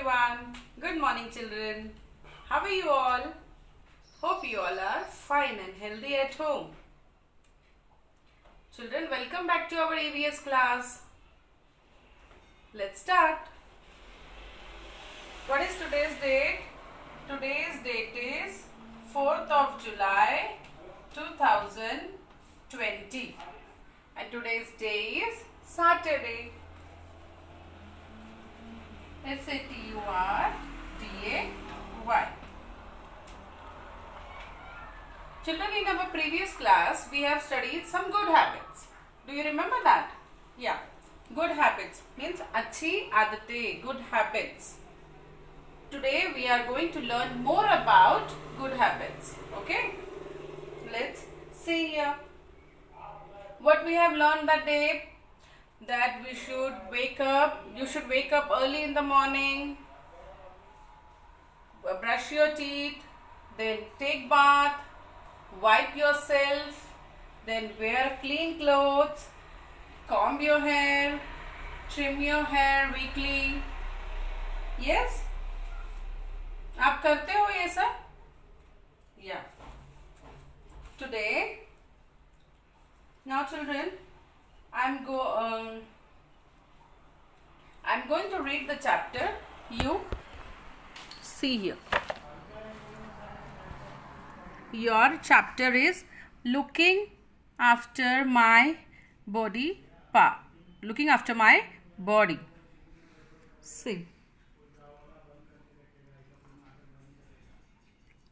everyone. Good morning, children. How are you all? Hope you all are fine and healthy at home. Children, welcome back to our AVS class. Let's start. What is today's date? Today's date is 4th of July 2020. And today's day is Saturday. Saturday. Children, in our previous class, we have studied some good habits. Do you remember that? Yeah. Good habits means अच्छी आदतें, good habits. Today we are going to learn more about good habits. Okay? Let's see here. What we have learned that day, that we should wake up, you should wake up early in the morning, brush your teeth, then take bath, wipe yourself, then wear clean clothes, comb your hair, trim your hair weekly. Yes? आप करते हो ये सब? Yeah. Today, now children, I'm going to read the chapter. You see here. Your chapter is looking after my body part. Looking after my body. See.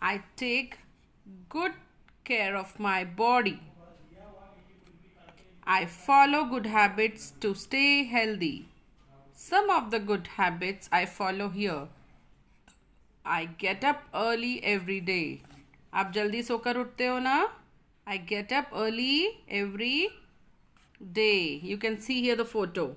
I take good care of my body. I follow good habits to stay healthy. Some of the good habits I follow here. I get up early every day. आप जल्दी सोकर उठते हो ना? I get up early every day. You can see here the photo.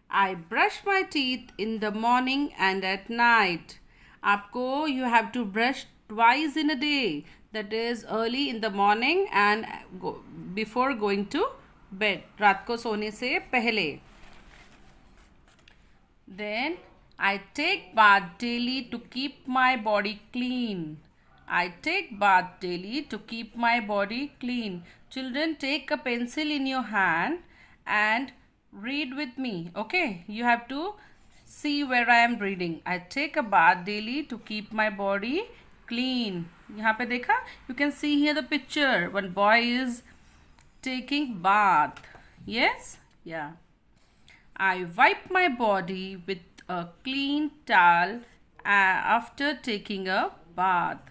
I brush my teeth in the morning and at night. आपको you have to brush twice in a day. That is early in the morning and before going to bed. रात को सोने से पहले. Then I take bath daily to keep my body clean. I take bath daily to keep my body clean. Children, take a pencil in your hand and read with me. Okay, you have to see where I am reading. I take a bath daily to keep my body clean. यहाँ पे देखा? You can see here the picture. One boy is taking bath. Yes? Yeah. I wipe my body with a clean towel after taking a bath.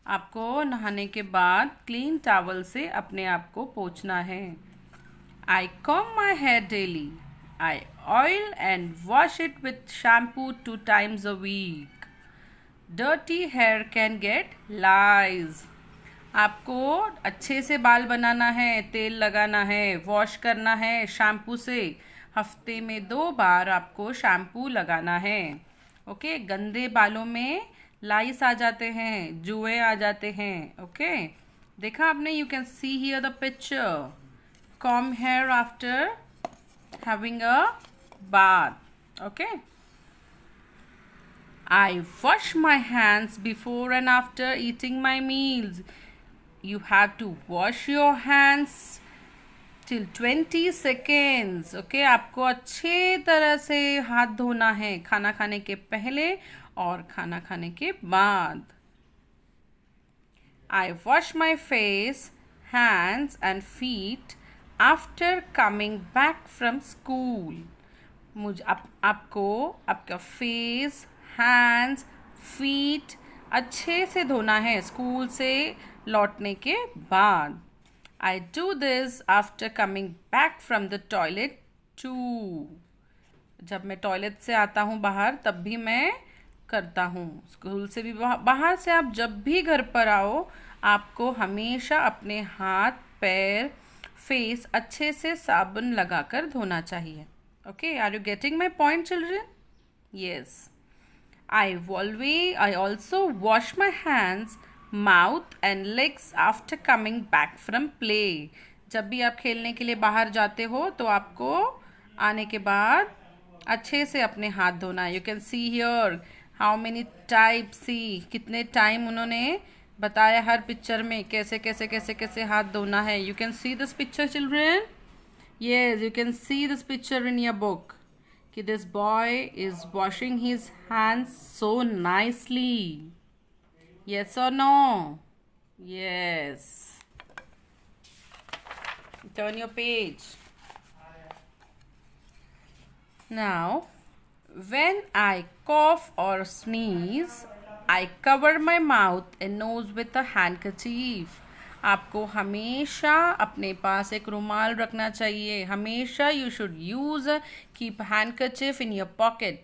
आपको नहाने के बाद clean towel से अपने आप को पोंछना है. I comb my hair daily. I oil and wash it with shampoo 2 times a week. Dirty hair can get lice. आपको अच्छे से बाल बनाना है, तेल लगाना है, वॉश करना है शैम्पू से. हफ्ते में 2 बार आपको शैम्पू लगाना है. ओके, गंदे बालों में लाइस आ जाते हैं, जुए आ जाते हैं. ओके, देखा आपने? You can see here the picture. Comb hair after having a bath. Okay. I wash my hands before and after eating my meals. You have to wash your hands till 20 seconds. Okay, आपको अच्छे तरह से हाथ धोना है खाना खाने के पहले और खाना खाने के बाद. I wash my face, hands and feet after coming back from school. आपको आपका फेस, हैंड्स, फीट अच्छे से धोना है स्कूल से लौटने के बाद. I do this after coming back from the toilet too. जब मैं टॉयलेट से आता हूँ बाहर तब भी मैं करता हूँ. स्कूल से भी बाहर से आप जब भी घर पर आओ आपको हमेशा अपने हाथ, पैर, फेस अच्छे से साबुन लगाकर धोना चाहिए. Okay, are you getting my point children? Yes. I also wash my hands, mouth and legs after coming back from play. जब भी आप खेलने के लिए बाहर जाते हो तो आपको आने के बाद अच्छे से अपने हाथ धोना है. You can see here how many type. See कितने टाइम उन्होंने बताया हर पिक्चर में कैसे कैसे कैसे कैसे हाथ धोना है. You can see this picture children. Yes, you can see this picture in your book. कि this boy is washing his hands so nicely. Yes or no? Yes. Turn your page. Now, when I cough or sneeze, I cover my mouth and nose with a handkerchief. आपको हमेशा अपने पास एक रुमाल रखना चाहिए. हमेशा you should use keep handkerchief in your pocket.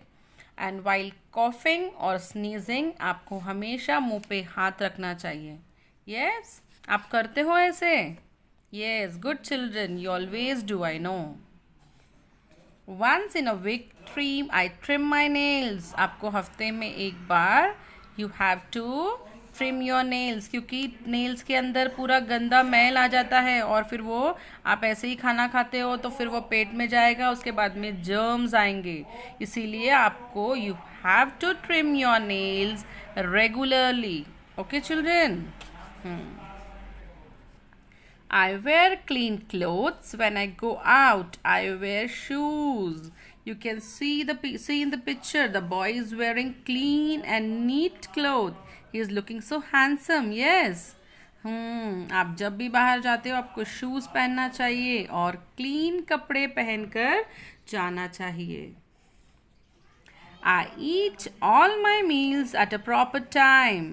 And while coughing और sneezing आपको हमेशा मुंह पे हाथ रखना चाहिए. यस, आप करते हो ऐसे? Yes, good children, you always do. I know. Once in a week I trim my nails. आपको हफ्ते में एक बार you have to trim your nails, क्योंकि नेल्स के अंदर पूरा गंदा मैल आ जाता है और फिर वो आप ऐसे ही खाना खाते हो तो फिर वो पेट में जाएगा, उसके बाद में जर्म्स आएंगे. इसीलिए आपको you have to trim your nails regularly. Okay children. I wear clean clothes when I go out. I wear shoes. You can see in the picture the boy is wearing clean and neat clothes. He is looking so handsome. Yes. आप जब भी बाहर जाते हो आपको shoes पहनना चाहिए और क्लीन कपड़े पहनकर जाना चाहिए. I eat all my meals at a proper time.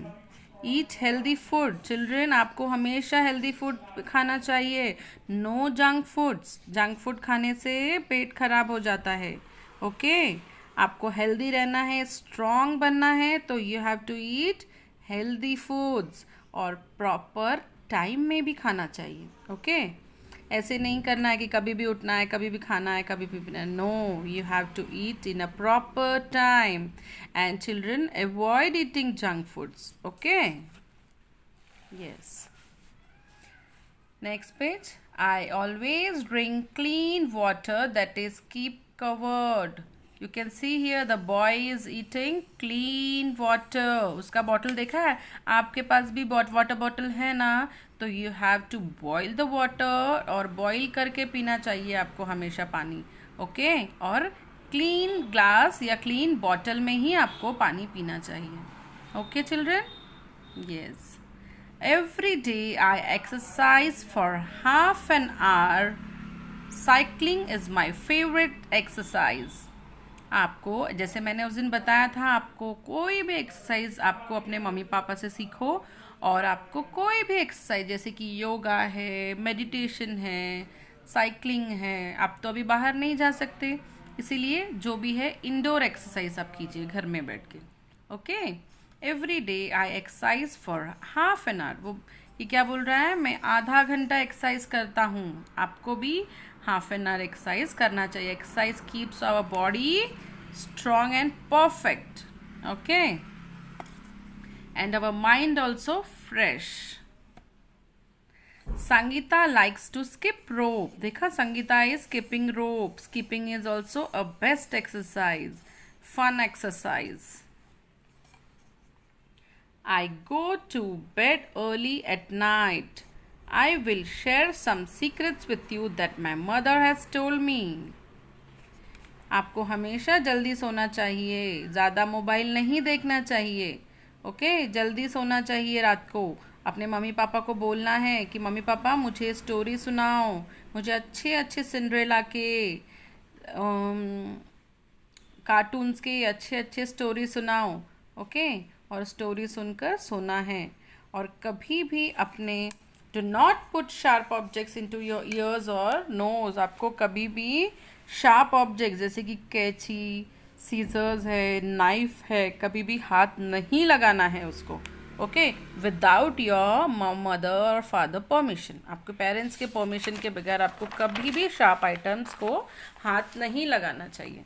Eat healthy food. Children, आपको हमेशा हेल्दी फूड खाना चाहिए. No junk foods. Junk food खाने से पेट खराब हो जाता है. ओके, आपको हेल्दी रहना है, स्ट्रॉन्ग बनना है, तो you have to eat healthy foods और प्रॉपर टाइम में भी खाना चाहिए. ओके, ऐसे नहीं करना है कि कभी भी उठना है, कभी भी खाना है, कभी भी पीना है. No, you have to eat in a proper time. And children, avoid eating junk foods. Okay. Yes. Next page. I always drink clean water that is keep covered. You can see here the boy is eating clean water. उसका bottle देखा है? आपके पास भी water bottle है ना, तो you have to boil the water और boil करके पीना चाहिए आपको हमेशा पानी. ओके, और क्लीन ग्लास या क्लीन बॉटल में ही आपको पानी पीना चाहिए. Okay children. Yes. Every day I exercise for half an hour. Cycling is my favourite exercise. आपको जैसे मैंने उस दिन बताया था, आपको कोई भी एक्सरसाइज आपको अपने मम्मी पापा से सीखो. और आपको कोई भी एक्सरसाइज जैसे कि योगा है, मेडिटेशन है, साइकिलिंग है. आप तो अभी बाहर नहीं जा सकते, इसीलिए जो भी है इंडोर एक्सरसाइज आप कीजिए घर में बैठ के. Okay. Every day I exercise for half an our. वो ये क्या बोल रहा है? मैं आधा घंटा एक्सरसाइज करता हूँ. आपको भी हाफ एन आवर एक्सरसाइज करना चाहिए. Exercise keeps our body strong and perfect. Okay. And our mind also fresh. Sangeeta likes to skip rope. देखा, Sangeeta is skipping rope. Skipping is also a best exercise. Fun exercise. I go to bed early at night. I will share some secrets with you that my mother has told me. आपको हमेशा जल्दी सोना चाहिए. ज़्यादा mobile नहीं देखना चाहिए. Okay, जल्दी सोना चाहिए रात को. अपने मम्मी पापा को बोलना है कि मम्मी पापा मुझे स्टोरी सुनाओ, मुझे अच्छे अच्छे सिंड्रेला के कार्टून्स के अच्छे अच्छे स्टोरी सुनाओ. ओके, और स्टोरी सुनकर सोना है. और कभी भी अपने do not put sharp objects into your ears और नोज. आपको कभी भी शार्प ऑब्जेक्ट्स जैसे कि कैंची, सीजर्स है, नाइफ है, कभी भी हाथ नहीं लगाना है उसको. ओके, विदाउट योर मदर और फादर परमिशन. आपके पेरेंट्स के परमिशन के बगैर आपको कभी भी शार्प आइटम्स को हाथ नहीं लगाना चाहिए.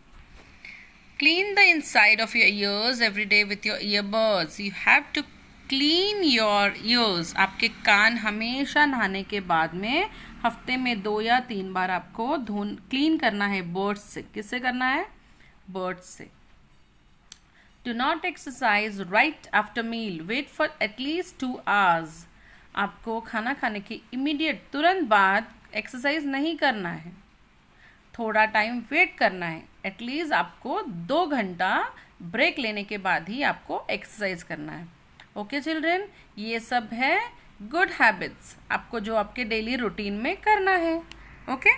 Clean the inside of your ears every day with your earbuds. You have to clean your ears. आपके कान हमेशा नहाने के बाद में हफ्ते में 2 या 3 बार आपको क्लीन करना है. बर्ड्स से. किससे करना है? birds से. Do not exercise right after meal. Wait for at least 2 hours. आपको खाना खाने के इमीडिएट तुरंत बाद एक्सरसाइज नहीं करना है, थोड़ा टाइम वेट करना है. एटलीस्ट आपको 2 घंटा ब्रेक लेने के बाद ही आपको एक्सरसाइज करना है. ओके चिल्ड्रेन, ये सब है गुड हैबिट्स आपको जो आपके डेली रूटीन में करना है. ओके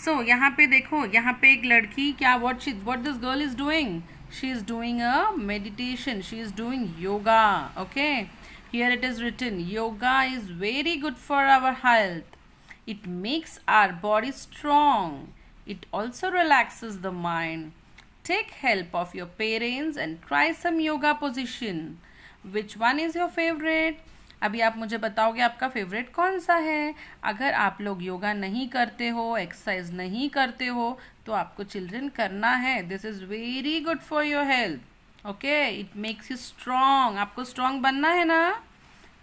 सो यहाँ पे देखो, यहाँ पे एक लड़की क्या what this girl is doing, she is doing a meditation, she is doing yoga. Okay, here it is written, yoga is very good for our health. It makes our body strong. It also relaxes the mind. Take help of your parents and try some yoga position. Which one is your favorite? अभी आप मुझे बताओगे आपका favourite कौन सा है. अगर आप लोग योगा नहीं करते हो, एक्सरसाइज नहीं करते हो, तो आपको चिल्ड्रन करना है. This is very good for your health. Okay, it makes you strong. आपको स्ट्रॉन्ग बनना है ना.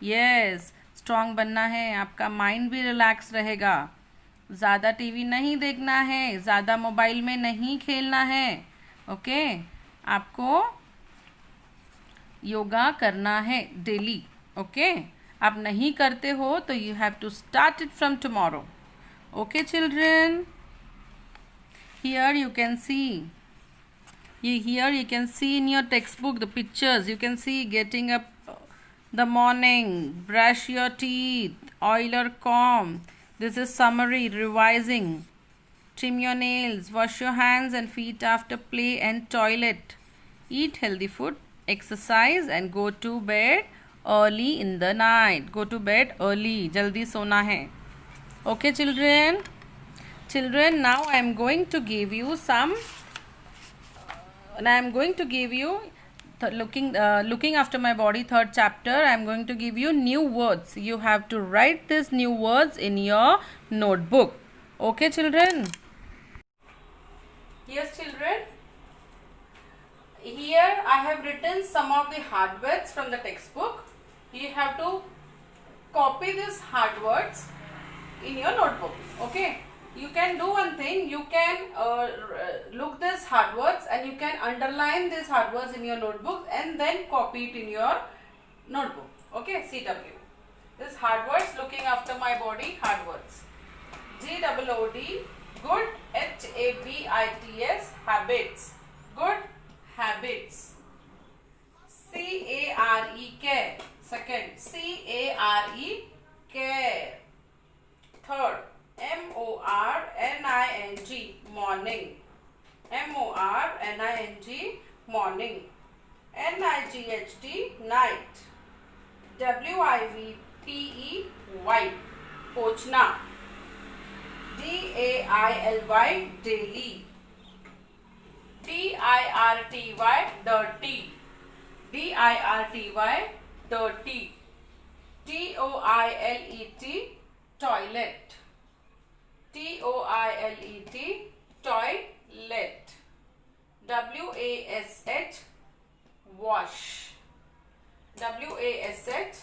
यस, स्ट्रॉन्ग बनना है. आपका माइंड भी रिलैक्स रहेगा. ज़्यादा टीवी नहीं देखना है, ज़्यादा मोबाइल में नहीं खेलना है. ओके, आपको योगा करना है डेली. ओके, आप नहीं करते हो तो you have to start it from tomorrow. Okay children, here you can see, here you can see in your textbook the pictures. You can see getting up the morning, brush your teeth, oil or comb. This is summary, revising. Trim your nails, wash your hands and feet after play and toilet. Eat healthy food, exercise and go to bed early in the night. Go to bed early. jaldi sona hai. Okay children? Children, now I am going to give you some looking after my body, 3rd chapter. I am going to give you new words. You have to write these new words in your notebook. Okay children? Yes children, here I have written some of the hard words from the textbook. You have to copy these hard words in your notebook. Okay, you can do one thing, you can look these hard words and you can underline these hard words in your notebook and then copy it in your notebook. Okay, CW. This hard words, looking after my body, hard words. GOOD, good. HABITS, habits, good habits. CARE, care. Second, CARE, care. Third, MORNING, morning. MORNING, morning. NIGHT, night. WIVPE, wipe, पोंछना. DAILY, daily. DIRTY, dirty. DIRTY, dirty. TOILET, toilet. TOILET, toilet. WASH, wash. WASH,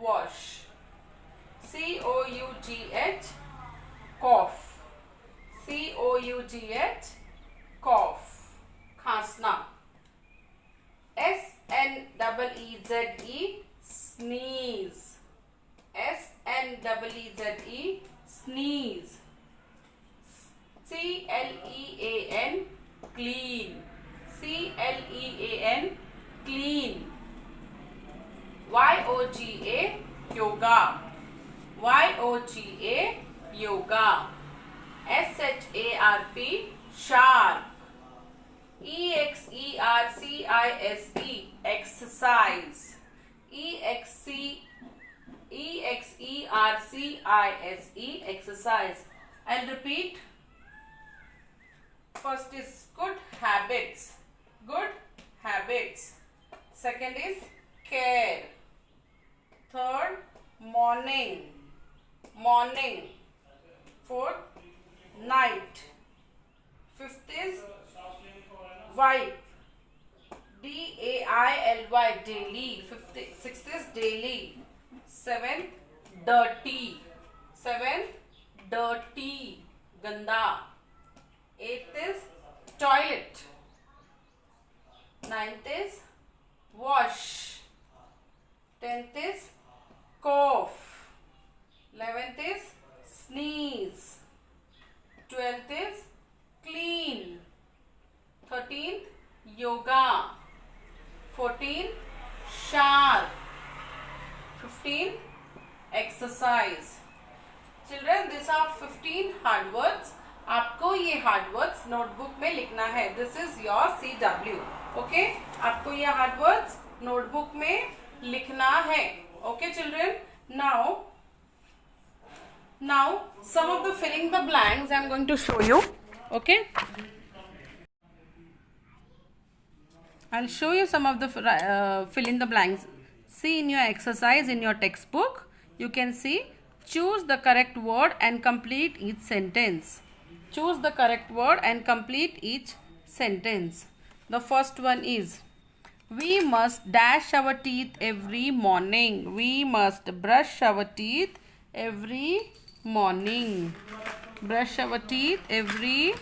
wash. COUGH, cough. COUGH, cough, खांसना. SNEEZE, sneeze. SNEEZE, sneeze. CLEAN, clean. CLEAN, clean. YOGA, yoga. YOGA, yoga. SHARP, sharp. EXERCISE, exercise. EXERCISE, exercise. I'll repeat. First is good habits. Good habits. Second is care. Third, morning. Morning. Fourth, night. Fifth is wipe. DAILY, daily. Sixth is daily. Seventh, dirty. Seventh, dirty, ganda. Eighth is toilet. 9th is wash. 10th is cough. 11th is sneeze. 12th is clean. 13th yoga. 14th sharp. 15th exercise. Children, these are 15 hard words. आपको ये hard words notebook में लिखना है. This is your CW. Okay, आपको ये hard words notebook में लिखना है. Okay children, now some of the filling the blanks I am going to show you. Okay, I'll show you some of the fill in the blanks. See in your exercise in your textbook, you can see choose the correct word and complete each sentence. Choose the correct word and complete each sentence. The first one is, we must dash our teeth every morning. We must brush our teeth every morning. Brush our teeth every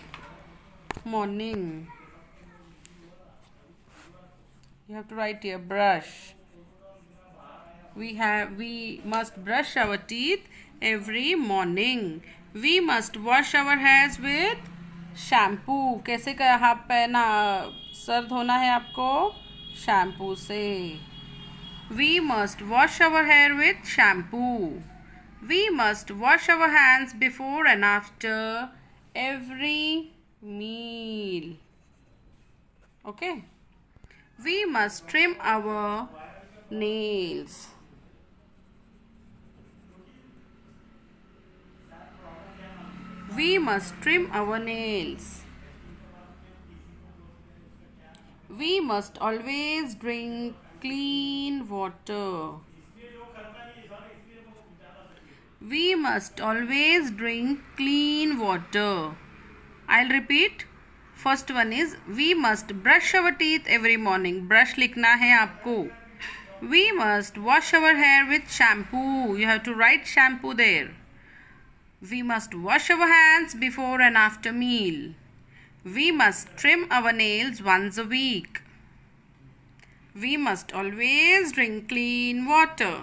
morning. You have to write here, brush. We must brush our teeth every morning. We must wash our hairs with shampoo. कैसे हाथ पहना sir धोना है आपको? Shampoo से. We must wash our hair with shampoo. We must wash our hands before and after every meal. Okay. We must trim our nails. We must trim our nails. We must always drink clean water. We must always drink clean water. I'll repeat. First one is, we must brush our teeth every morning. Brush लिखना है आपको. We must wash our hair with shampoo. You have to write shampoo there. We must wash our hands before and after meal. We must trim our nails once a week. We must always drink clean water.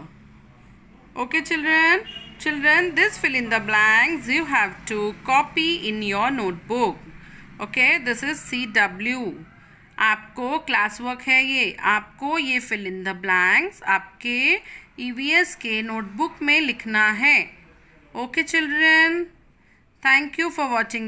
Okay children? Children, this fill in the blanks you have to copy in your notebook. Okay, this is CW. आपको class work है ये. आपको ये fill in the blanks आपके EVS के notebook में लिखना है. Okay children, thank you for watching.